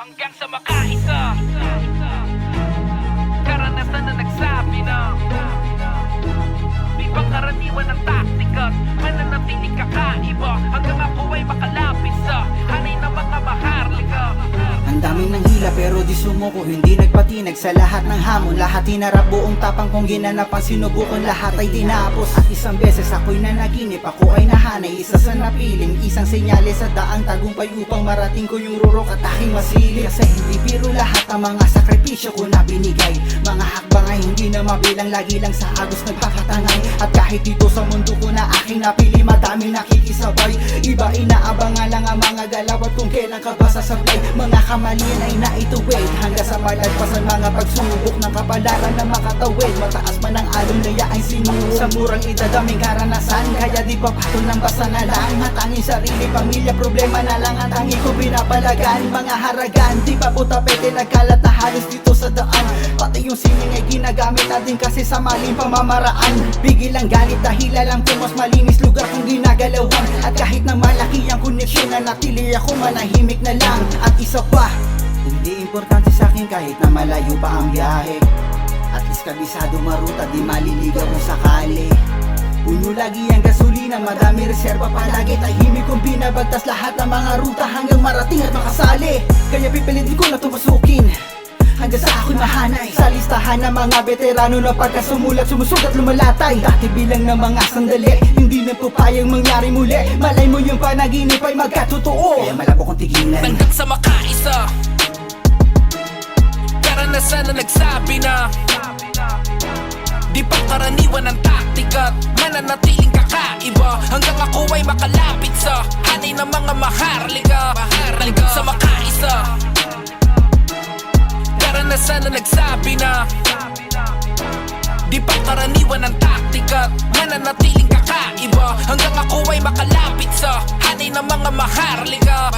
hanggang sa makaisa. Karanasan na nagsabi na di pangkaraniwan ng taktika, mananatiling kakaiba hanggang ako ay makalapit sa hanay ng mga maharlika. Ang daming nang hila pero di sumuko, hindi nagpatinag sa lahat ng hamon. Lahat hinarap buong tapang kong ginanapan, sinubukan lahat ay tinapos. At isang beses ako'y nanaginip, ako ay nahanay, isa sa napiling, isang senyales sa daang tagumpay upang marating ko yung rurok at aking masilip. Kasi hindi biro lahat ang mga sakripisyo ko na binigay, mga hakbang ay hindi na mabilang, lagi lang sa agos nagpakatangay. At kahit dito sa mundo ko na aking napili, madaming nakikisabay, iba inaabangan lang ang mga galaw at kung kailan ka ba sasablay. Mga kamalian ay naituwid hanggang sa malagpasan mga pagsubok ng kapalaran na makatawid. Mataas man ang alon na yaay sinuo sa murang edad aming karanasan, kaya di pa patol ng basta na lang. Matanging sarili, pamilya, problema na lang ang tangi ko pinapalagan. Mga haragan, di pa po tapete nagkalat na halos dito sa daan. Pati yung sining ay ginagamit na din kasi sa maling pamamaraan. Bigil ang galit dahil alam ko mas malinis lugar kung ginagalawan. At kahit na malaki ang koneksyon na natili ako, manahimik na lang. At isa pa, hindi importante sa akin kahit na malayo pa ang biyahe. At least kabisado maruta, di maliligaw kung sakali. Puno lagi ang gasolina, madami reserba palagi. Tahimik kong binabagtas lahat ng mga ruta hanggang marating at makasali. Kaya pipilitin ko na tumasukin hanggang sa ako'y mahanay sa listahan ng mga veterano na pagkasumulat, sumusugat, lumalatay. Dati bilang ng mga sandali, hindi na po payang mangyari muli. Malay mo yung panaginip ay magkatotoo, kaya malabo kong tigilan hanggang sa makaisa. Karanasan na nagsabi na di pangkaraniwan ng taktika, mananatiling kakaiba hanggang ako ay makalapit sa hanay ng mga maharlika. Hanggang sa makaisa. Karanasan na nagsabi na di pangkaraniwan ng taktika, mananatiling kakaiba hanggang ako ay makalapit sa hanay ng mga maharlika.